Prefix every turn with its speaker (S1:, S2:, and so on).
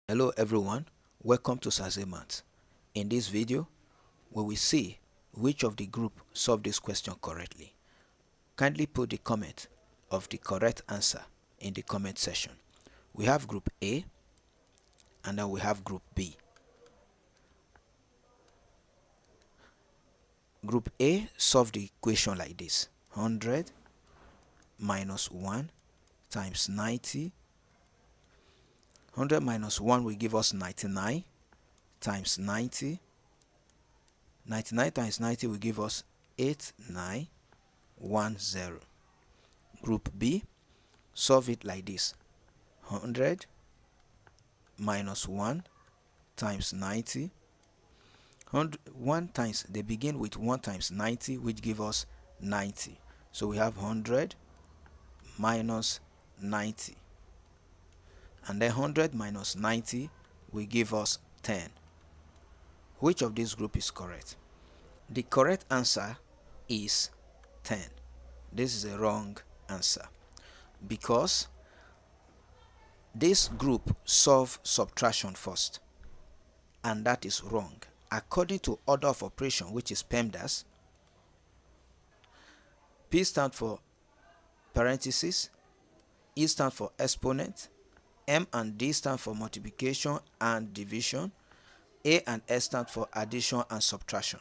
S1: Hello everyone, welcome to Saze. In this video, we will see which of the group solved this question correctly. Kindly put the comment of the correct answer in the comment section. We have group A and then we have group B. Group A solved the equation like this: 100 minus 1 times 90. 100 minus 1 will give us 99 times 90. 99 times 90 will give us 8910. Group B, solve it like this: 100 minus 1 times 90. 1 times, they begin with 1 times 90, which give us 90. So we have 100 minus 90. And then 100 minus 90 will give us 10. Which of this group is correct? The correct answer is 10. This is a wrong answer because this group solve subtraction first, and that is wrong. According to order of operation, which is PEMDAS, P stands for parenthesis, E stands for exponent, M and D stand for multiplication and division, A and S stand for addition and subtraction.